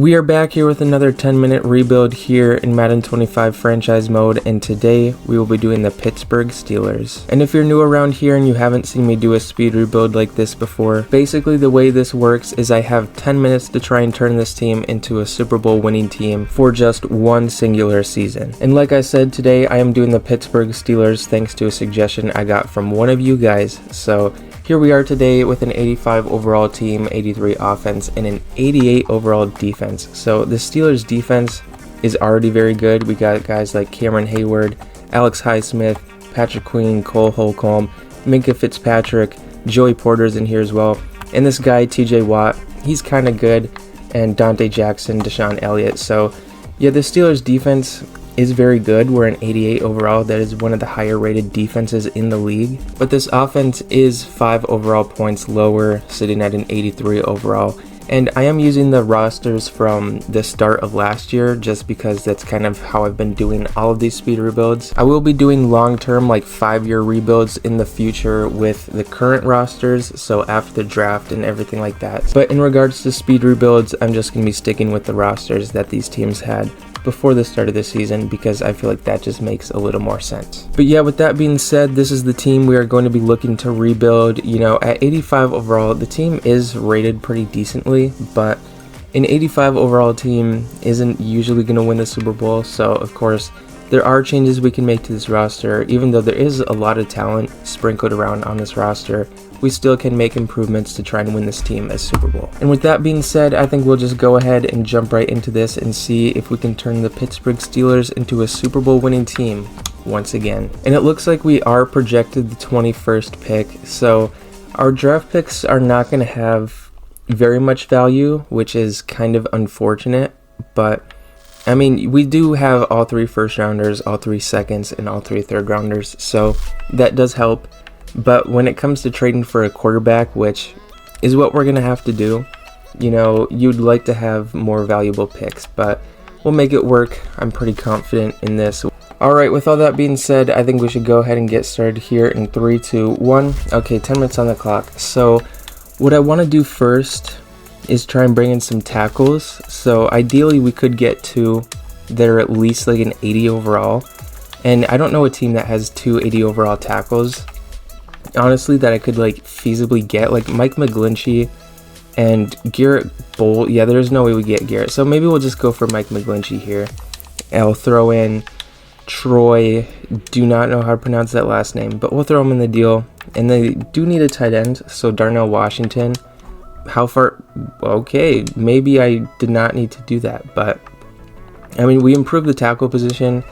We are back here with another 10-minute rebuild here in Madden 25 franchise mode, and today we will be doing the Pittsburgh Steelers. And if you're new around here and you haven't seen me do a speed rebuild like this before, basically the way this works is I have 10 minutes to try and turn this team into a Super Bowl winning team for just one singular season. And like I said, today I am doing the Pittsburgh Steelers thanks to a suggestion I got from one of you guys. So here we are today with an 85 overall team, 83 offense, and an 88 overall defense. So the Steelers defense is already very good. We got guys like Cameron Hayward, Alex Highsmith, Patrick Queen, Cole Holcomb, Minka Fitzpatrick, Joey Porter's in here as well. And this guy, TJ Watt, he's kind of good. And Dante Jackson, Deshaun Elliott. So yeah, the Steelers defense is very good. We're an 88 overall. That is one of the higher rated defenses in the league. But this offense is 5 overall points lower, sitting at an 83 overall. And I am using the rosters from the start of last year just because that's kind of how I've been doing all of these speed rebuilds. I will be doing long-term, like 5-year rebuilds in the future with the current rosters, so after the draft and everything like that. But in regards to speed rebuilds, I'm just going to be sticking with the rosters that these teams had before the start of the season because I feel like that just makes a little more sense. But yeah, with that being said, this is the team we are going to be looking to rebuild. You know, at 85 overall, the team is rated pretty decently, but an 85 overall team isn't usually going to win the Super Bowl. So of course, there are changes we can make to this roster. Even though there is a lot of talent sprinkled around on this roster, we still can make improvements to try and win this team as Super Bowl. And with that being said, I think we'll just go ahead and jump right into this and see if we can turn the Pittsburgh Steelers into a Super Bowl winning team once again. And it looks like we are projected the 21st pick, so our draft picks are not going to have very much value, which is kind of unfortunate, but I mean, we do have all 3 first rounders, all 3 seconds, and all 3 third rounders, so that does help. But when it comes to trading for a quarterback, which is what we're going to have to do, you know, you'd like to have more valuable picks, but we'll make it work. I'm pretty confident in this. Alright, with all that being said, I think we should go ahead and get started here in 3, 2, 1. Okay, 10 minutes on the clock. So what I want to do first is try and bring in some tackles. So ideally we could get 2 that are at least like an 80 overall. And I don't know a team that has 2 80 overall tackles, honestly, that I could like feasibly get. Like Mike McGlinchey and Garrett Bolt. Yeah, there's no way we get Garrett. So maybe we'll just go for Mike McGlinchey here. I'll throw in Troy. Do not know how to pronounce that last name, but we'll throw him in the deal. And they do need a tight end. So Darnell Washington. How far? Okay, maybe I did not need to do that, but I mean, we improved the tackle position.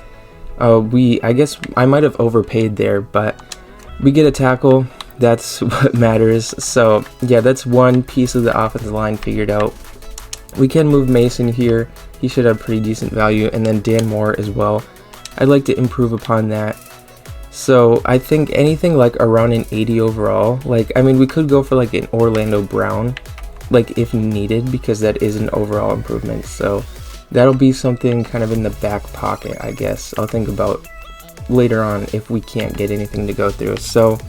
I guess I might have overpaid there, but we get a tackle. That's what matters. So yeah, that's one piece of the offensive line figured out. We can move Mason here. He should have pretty decent value, and then Dan Moore as well. I'd like to improve upon that. So I think anything like around an 80 overall, like, I mean, we could go for like an Orlando Brown, like if needed, because that is an overall improvement. So that'll be something kind of in the back pocket, I guess. I'll think about later on if we can't get anything to go through. So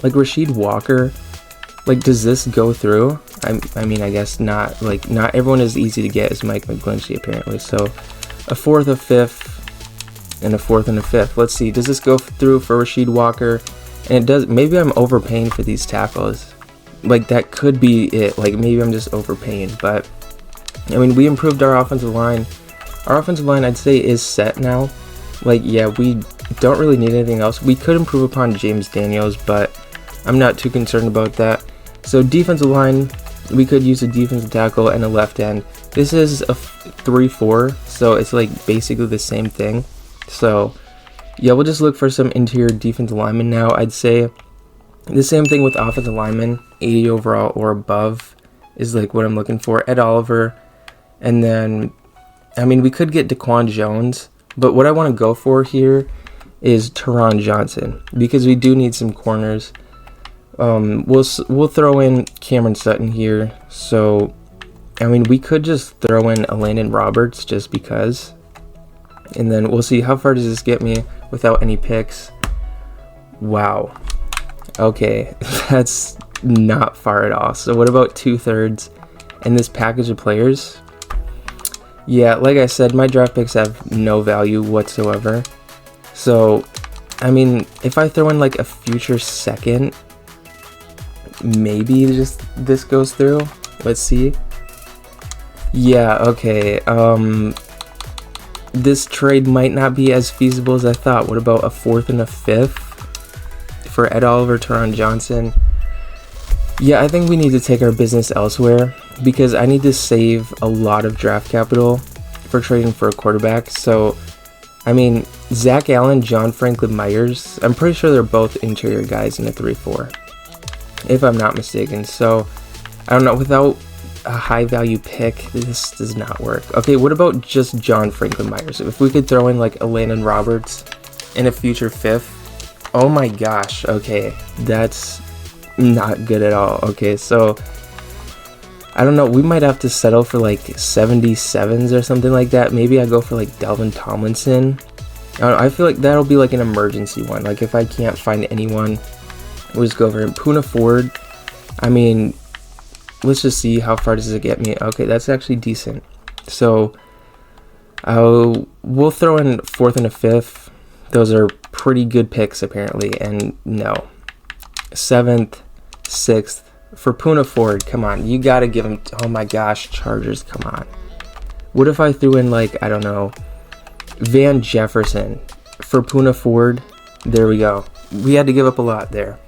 like Rasheed Walker, like, does this go through? I mean, I guess not. Like, not everyone is easy to get as Mike McGlinchey apparently. So a 4th, a 5th, and a 4th and a 5th. Let's see, does this go through for Rasheed Walker? And it does. Maybe I'm overpaying for these tackles. Like, that could be it. Like, maybe I'm just overpaying. But I mean, we improved our offensive line. Our offensive line, I'd say, is set now. Like, yeah, we don't really need anything else. We could improve upon James Daniels, but I'm not too concerned about that. So defensive line, we could use a defensive tackle and a left end. This is a 3-4, so it's like basically the same thing. So yeah, we'll just look for some interior defensive linemen now. I'd say the same thing with offensive linemen, 80 overall or above is like what I'm looking for. Ed Oliver, and then, I mean, we could get Daquan Jones, but what I want to go for here is Teron Johnson, because we do need some corners. We'll throw in Cameron Sutton here. So, I mean, we could just throw in a Landon Roberts just because. And then we'll see how far does this get me without any picks. Wow. Okay, that's not far at all. So what about 2/3 and this package of players? Yeah, like I said, my draft picks have no value whatsoever. So, I mean, if I throw in like a future second, maybe just this goes through. Let's see. Yeah, okay. This trade might not be as feasible as I thought. What about a 4th and a 5th for Ed Oliver, Teron Johnson? Yeah, I think we need to take our business elsewhere because I need to save a lot of draft capital for trading for a quarterback. So, I mean, Zach Allen, John Franklin Myers, I'm pretty sure they're both interior guys in a 3-4, if I'm not mistaken. So, I don't know, without a high value pick, this does not work. Okay, what about just John Franklin Myers? If we could throw in like a Landon Roberts in a future 5th, oh my gosh, okay, that's not good at all. Okay, so I don't know, we might have to settle for like 77s or something like that. Maybe I go for like Delvin Tomlinson. I feel like that'll be like an emergency one. Like if I can't find anyone, we'll just go over him. Poona Ford, I mean, let's just see how far does it get me. Okay, that's actually decent. So we'll throw in 4th and a 5th. Those are pretty good picks apparently, and no. 7th, 6th for Poona Ford. Come on, you gotta give him. Oh my gosh, Chargers, come on. What if I threw in like, I don't know, Van Jefferson for Poona Ford? There we go. We had to give up a lot there,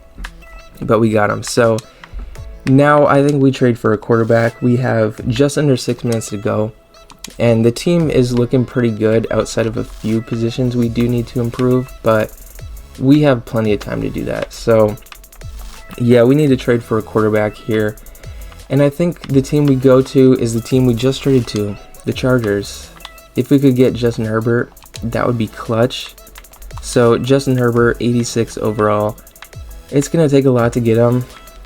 but we got him. So now I think we trade for a quarterback. We have just under 6 minutes to go, and the team is looking pretty good outside of a few positions we do need to improve, but we have plenty of time to do that. So yeah, we need to trade for a quarterback here. And I think the team we go to is the team we just traded to, the Chargers. If we could get Justin Herbert, that would be clutch. So Justin Herbert, 86 overall. It's going to take a lot to get him.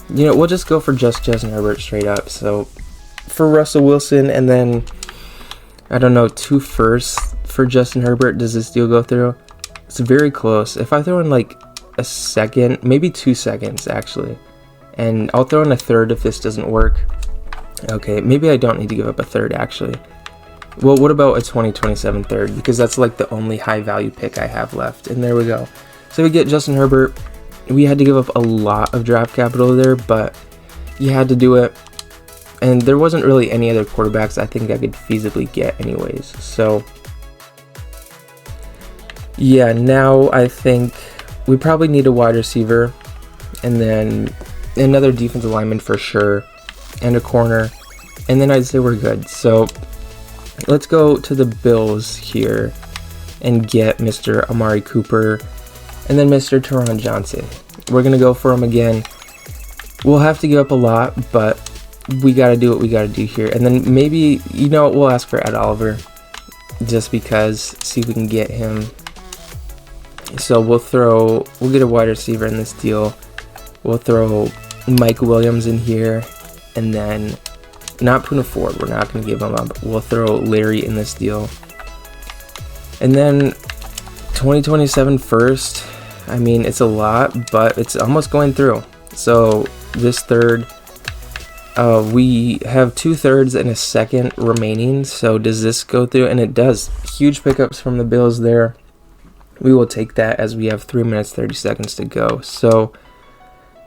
You know, we'll just go for just Justin Herbert straight up. So for Russell Wilson, and then, I don't know, 2 firsts for Justin Herbert. Does this deal go through? It's very close. If I throw in like a second, maybe 2 seconds actually, and I'll throw in a 3rd if this doesn't work. Okay, maybe I don't need to give up a 3rd actually. Well, what about a 2027 3rd, because that's like the only high value pick I have left. And there we go. So we get Justin Herbert. We had to give up a lot of draft capital there, but you had to do it, and there wasn't really any other quarterbacks I think I could feasibly get anyways. So yeah, now I think we probably need a wide receiver, and then another defensive lineman for sure, and a corner, and then I'd say we're good. So let's go to the Bills here and get Mr. Amari Cooper and then Mr. Teron Johnson. We're going to go for him again. We'll have to give up a lot, but we got to do what we got to do here. And then maybe, you know, we'll ask for Ed Oliver just because, see if we can get him. So we'll get a wide receiver in this deal. We'll throw Mike Williams in here, and then not Poona Ford. We're not going to give him up. We'll throw Larry in this deal. And then 2027 first. I mean, it's a lot, but it's almost going through. So this 3rd, we have 2 thirds and a 2nd remaining. So does this go through? And it does. Huge pickups from the Bills there. We will take that as we have 3 minutes, 30 seconds to go. So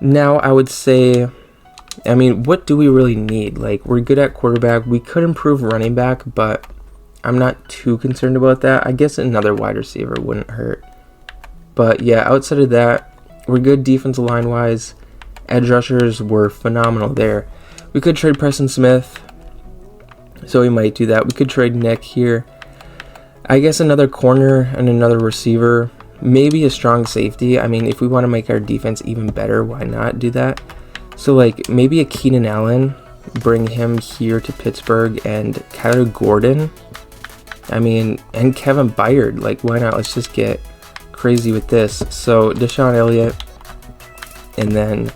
now I would say, I mean, what do we really need? Like, we're good at quarterback. We could improve running back, but I'm not too concerned about that. I guess another wide receiver wouldn't hurt. But yeah, outside of that, we're good defensive line-wise. Edge rushers were phenomenal there. We could trade Preston Smith, so we might do that. We could trade Nick here. I guess another corner and another receiver. Maybe a strong safety. I mean, if we want to make our defense even better, why not do that? So, like, maybe a Keenan Allen. Bring him here to Pittsburgh, and Kyler Gordon. I mean, and Kevin Byard. Like, why not? Let's just get crazy with this. So Deshaun Elliott, and then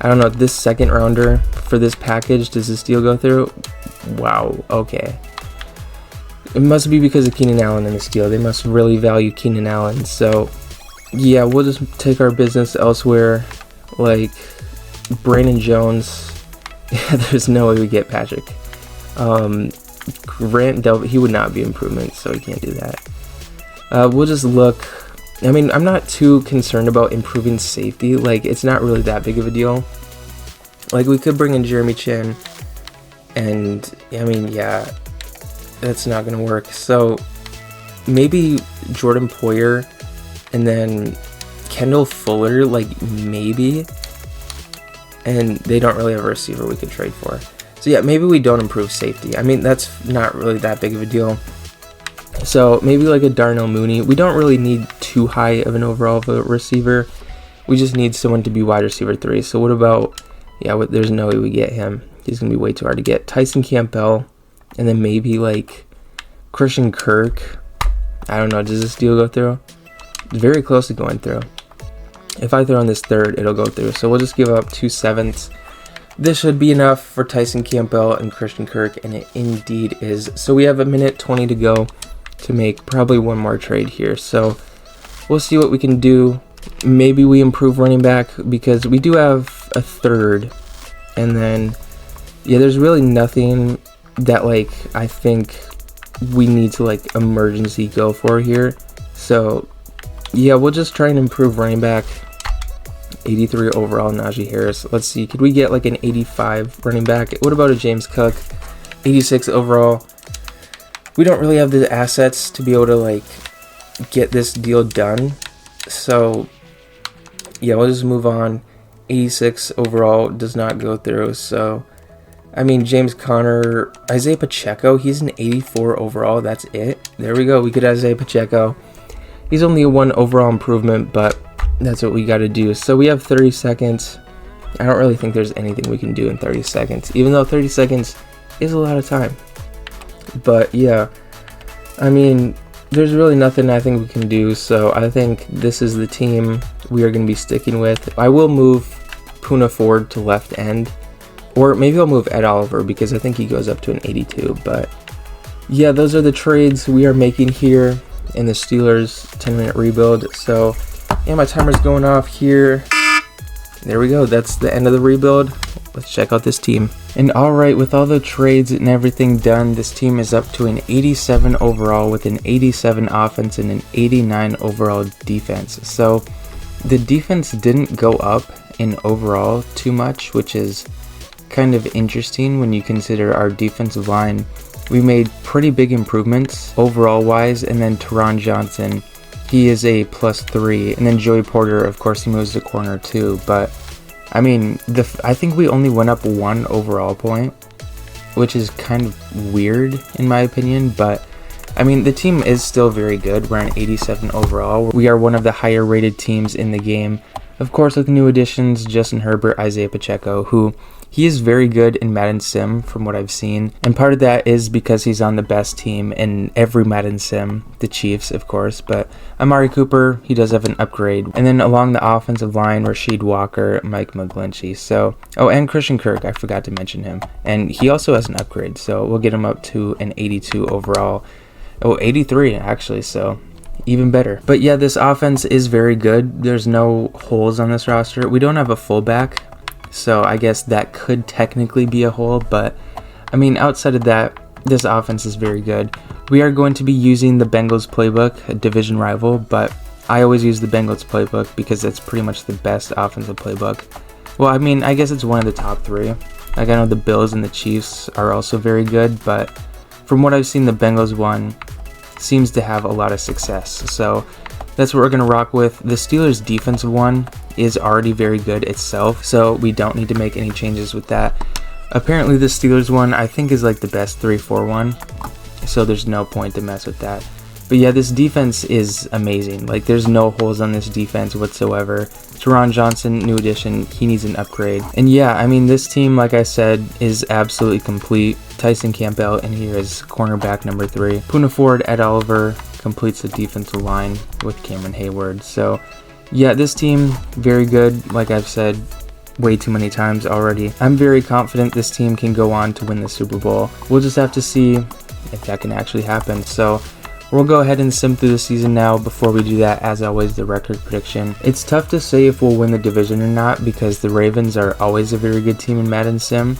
I don't know, this 2nd rounder for this package. Does this deal go through? Wow, okay. It must be because of Keenan Allen in this deal. They must really value Keenan Allen. So yeah, we'll just take our business elsewhere. Like Brandon Jones. There's no way we get Patrick. Grant Delvin, he would not be improvement, so he can't do that. We'll just look. I mean, I'm not too concerned about improving safety. Like, it's not really that big of a deal. Like, we could bring in Jeremy Chin, and I mean, yeah, that's not gonna work. So maybe Jordan Poyer, and then Kendall Fuller, like maybe. And they don't really have a receiver we could trade for. So yeah, maybe we don't improve safety. I mean, that's not really that big of a deal. So maybe like a Darnell Mooney. We don't really need too high of an overall of a receiver. We just need someone to be wide receiver 3. So what about, yeah, there's no way we get him. He's going to be way too hard to get. Tyson Campbell, and then maybe like Christian Kirk. I don't know, does this deal go through? It's very close to going through. If I throw on this third, it'll go through. So we'll just give up 2 7ths. This should be enough for Tyson Campbell and Christian Kirk, and it indeed is. So we have 1:20 to go to make probably one more trade here. So we'll see what we can do. Maybe we improve running back because we do have a third. And then, yeah, there's really nothing that, like, I think we need to, like, emergency go for here. So, yeah, we'll just try and improve running back. 83 overall, Najee Harris. Let's see, could we get like an 85 running back? What about a James Cook? 86 overall. We don't really have the assets to be able to like get this deal done. So yeah, we'll just move on. 86 overall does not go through. So I mean, James Conner, Isaiah Pacheco, he's an 84 overall. That's it. There we go. We get Isaiah Pacheco. He's only a 1 overall improvement, but that's what we got to do. So we have 30 seconds. I don't really think there's anything we can do in 30 seconds, even though 30 seconds is a lot of time. But yeah, I mean, there's really nothing I think we can do. So I think this is the team we are going to be sticking with. I will move Poona Ford to left end, or maybe I'll move Ed Oliver because I think he goes up to an 82. But yeah, those are the trades we are making here in the Steelers 10-minute rebuild. So yeah, my timer's going off here. There we go. That's the end of the rebuild. Let's check out this team. And alright, with all the trades and everything done, this team is up to an 87 overall with an 87 offense and an 89 overall defense. So the defense didn't go up in overall too much, which is kind of interesting when you consider our defensive line. We made pretty big improvements overall wise, and then Teron Johnson, he is a +3, and then Joey Porter, of course, he moves to corner too. But I mean, I think we only went up 1 overall point, which is kind of weird in my opinion. But I mean, the team is still very good. We're an 87 overall. We are one of the higher rated teams in the game. Of course, with new additions, Justin Herbert, Isaiah Pacheco, who he is very good in Madden Sim from what I've seen. And part of that is because he's on the best team in every Madden Sim, the Chiefs, of course. But Amari Cooper, he does have an upgrade. And then along the offensive line, Rasheed Walker, Mike McGlinchey. So, oh, and Christian Kirk, I forgot to mention him. And he also has an upgrade, so we'll get him up to an 82 overall. Oh, 83 actually, so even better. But yeah, this offense is very good. There's no holes on this roster. We don't have a fullback, so I guess that could technically be a hole, but I mean, outside of that, this offense is very good. We are going to be using the Bengals playbook, a division rival, but I always use the Bengals playbook because it's pretty much the best offensive playbook. Well, I mean, I guess it's one of the top 3. Like, I know the Bills and the Chiefs are also very good, but from what I've seen, the Bengals one seems to have a lot of success. So that's what we're going to rock with. The Steelers defensive one is already very good itself, so we don't need to make any changes with that. Apparently the Steelers one I think is like the best 3-4 one, so there's no point to mess with that. But yeah, this defense is amazing. Like, there's no holes on this defense whatsoever. Teron Johnson, new addition, he needs an upgrade. And yeah, I mean, this team, like I said, is absolutely complete. Tyson Campbell in here is cornerback number 3. Poona Ford, Ed Oliver completes the defensive line with Cameron Hayward. So yeah, this team, very good. Like I've said way too many times already, I'm very confident this team can go on to win the Super Bowl. We'll just have to see if that can actually happen. So we'll go ahead and sim through the season now. Before we do that, as always, the record prediction. It's tough to say if we'll win the division or not because the Ravens are always a very good team in Madden Sim.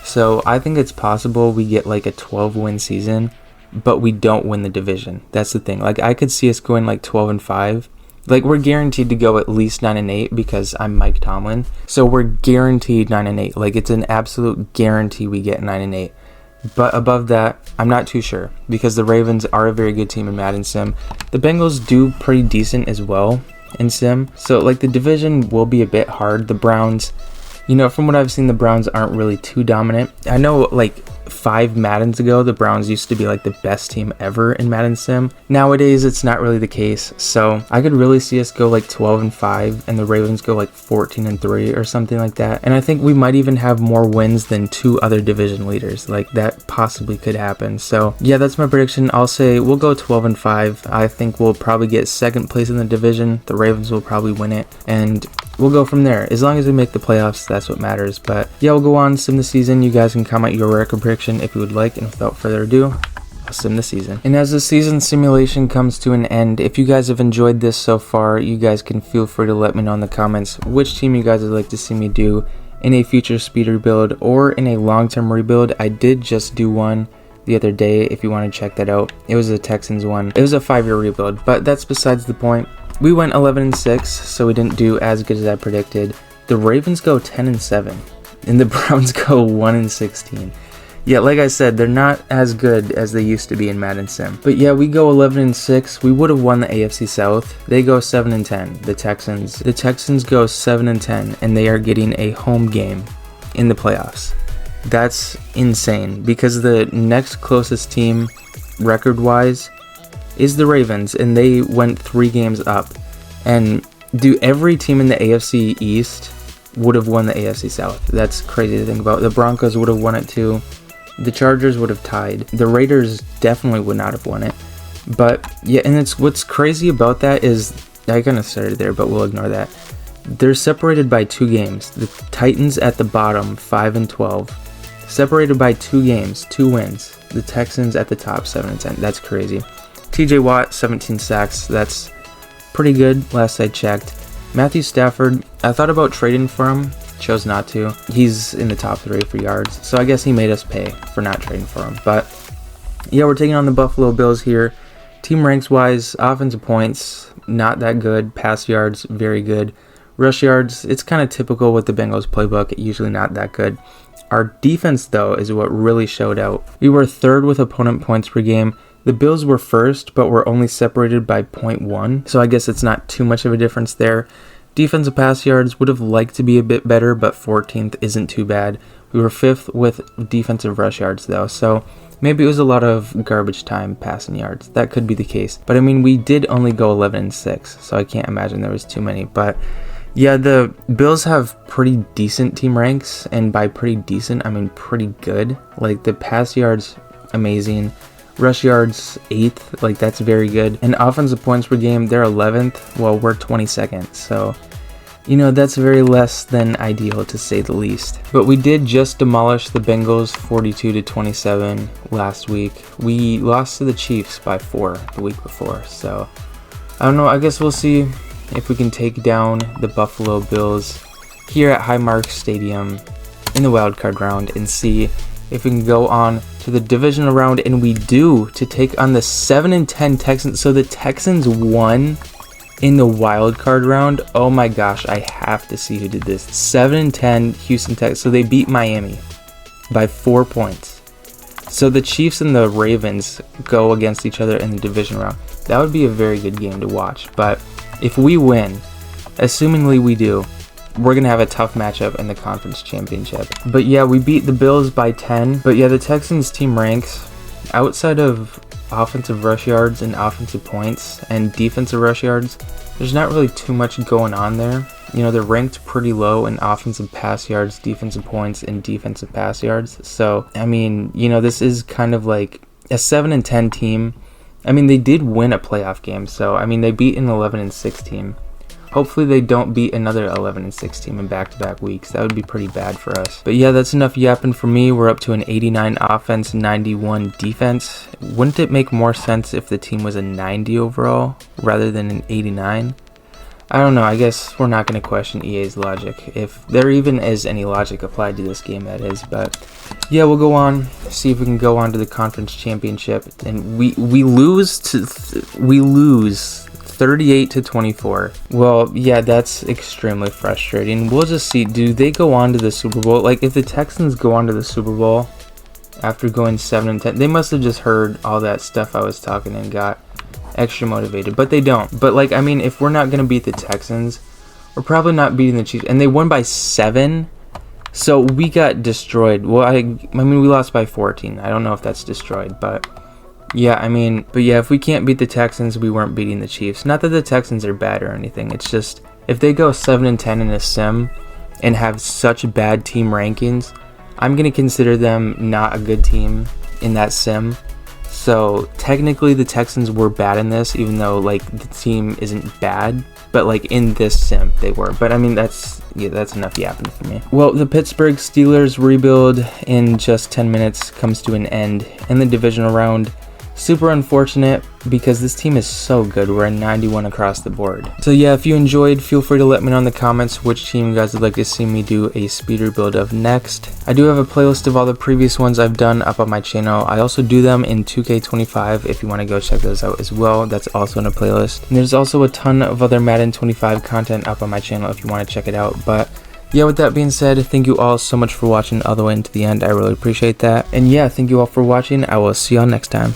So I think it's possible we get like a 12-win season, but we don't win the division. That's the thing. Like, I could see us going like 12-5. Like, we're guaranteed to go at least 9-8 because I'm Mike Tomlin. So we're guaranteed 9-8. Like, it's an absolute guarantee we get 9-8. But above that, I'm not too sure because the Ravens are a very good team in Madden Sim. The Bengals do pretty decent as well in Sim. So, like, the division will be a bit hard. The Browns, you know, from what I've seen, the Browns aren't really too dominant. I know, like, 5 Maddens ago, the Browns used to be like the best team ever in Madden Sim. Nowadays, it's not really the case. So I could really see us go like 12-5 and the Ravens go like 14-3 or something like that. And I think we might even have more wins than 2 other division leaders. Like, that possibly could happen. So yeah, that's my prediction. I'll say we'll go 12-5. I think we'll probably get 2nd place in the division. The Ravens will probably win it. And we'll go from there. As long as we make the playoffs, that's what matters. But yeah, we'll go on, sim the season. You guys can comment your record prediction if you would like. And without further ado, I'll sim the season. And as the season simulation comes to an end, if you guys have enjoyed this so far, you guys can feel free to let me know in the comments which team you guys would like to see me do in a future speed rebuild or in a long-term rebuild. I did just do one the other day if you want to check that out. It was a Texans one. It was a 5-year rebuild, but that's besides the point. We went 11-6, so we didn't do as good as I predicted. The Ravens go 10-7, and the Browns go 1-16. Yeah, like I said, they're not as good as they used to be in Madden Sim. But yeah, we go 11-6. We would have won the AFC South. They go 7-10. The Texans go 7-10, and they are getting a home game in the playoffs. That's insane because the next closest team record-wise is the Ravens, and they went 3 games up. And every team in the AFC East would have won the AFC South. That's crazy to think about. The Broncos would have won it too. The Chargers would have tied. The Raiders definitely would not have won it. But yeah, and it's what's crazy about that is, I kind of started there, but we'll ignore that. They're separated by 2 games. The Titans at the bottom, 5-12. Separated by 2 games, 2 wins. The Texans at the top, 7-10. That's crazy. TJ Watt, 17 sacks. That's pretty good, last I checked. Matthew Stafford, I thought about trading for him. Chose not to. He's in the top 3 for yards. So I guess he made us pay for not trading for him. But yeah, we're taking on the Buffalo Bills here. Team ranks wise, offensive points, not that good. Pass yards, very good. Rush yards, it's kind of typical with the Bengals playbook. Usually not that good. Our defense, though, is what really showed out. We were 3rd with opponent points per game. The Bills were 1st, but were only separated by 0.1, so I guess it's not too much of a difference there. Defensive pass yards would have liked to be a bit better, but 14th isn't too bad. We were 5th with defensive rush yards, though, so maybe it was a lot of garbage time passing yards. That could be the case. But I mean, we did only go 11-6, so I can't imagine there was too many. But yeah, the Bills have pretty decent team ranks, and by pretty decent, I mean pretty good. Like, the pass yards, amazing. Rush yards, 8th, like, that's very good. And offensive points per game, they're 11th, well, we're 22nd, so, you know, that's very less than ideal, to say the least. But we did just demolish the Bengals 42-27 last week. We lost to the Chiefs by 4 the week before, so, I don't know, I guess we'll see if we can take down the Buffalo Bills here at Highmark Stadium in the wildcard round and see if we can go on to the divisional round, and we do, to take on the 7-10 Texans. So the Texans won in the wild card round. Oh my gosh, I have to see who did this. 7-10 Houston Texans. So they beat Miami by 4 points. So the Chiefs and the Ravens go against each other in the division round. That would be a very good game to watch. But if we win, assumingly we do, we're going to have a tough matchup in the conference championship. But yeah, we beat the Bills by 10. But yeah, the Texans team ranks, outside of offensive rush yards and offensive points and defensive rush yards, there's not really too much going on there. You know, they're ranked pretty low in offensive pass yards, defensive points, and defensive pass yards. So, I mean, you know, this is kind of like a 7-10 team. I mean, they did win a playoff game. So, I mean, they beat an 11-6 team. Hopefully they don't beat another 11-6 team in back-to-back weeks. That would be pretty bad for us. But yeah, that's enough yapping for me. We're up to an 89 offense, 91 defense. Wouldn't it make more sense if the team was a 90 overall rather than an 89? I don't know, I guess we're not going to question EA's logic, if there even is any logic applied to this game, that is. But yeah, we'll go on, see if we can go on to the conference championship, and we lose 38-24. Well, yeah, that's extremely frustrating. We'll just see, do they go on to the Super Bowl? Like, if the Texans go on to the Super Bowl after going 7-10, they must have just heard all that stuff I was talking and got extra motivated, but they don't. But like, I mean, if we're not gonna beat the Texans, we're probably not beating the Chiefs, and they won by 7, so we got destroyed. Well, I mean, we lost by 14. I don't know if that's destroyed, but yeah, I mean, but yeah, if we can't beat the Texans, we weren't beating the Chiefs. Not that the Texans are bad or anything, it's just if they go 7-10 in a sim and have such bad team rankings, I'm gonna consider them not a good team in that sim. So technically the Texans were bad in this, even though like the team isn't bad, but like in this sim they were. But I mean, that's enough yapping for me. Well, the Pittsburgh Steelers rebuild in just 10 minutes comes to an end in the divisional round. Super unfortunate because this team is so good. We're at 91 across the board. So yeah, if you enjoyed, feel free to let me know in the comments which team you guys would like to see me do a speed rebuild of next. I do have a playlist of all the previous ones I've done up on my channel. I also do them in 2K25 if you want to go check those out as well. That's also in a playlist. And there's also a ton of other Madden 25 content up on my channel if you want to check it out. But yeah, with that being said, thank you all so much for watching all the way into the end. I really appreciate that. And yeah, thank you all for watching. I will see y'all next time.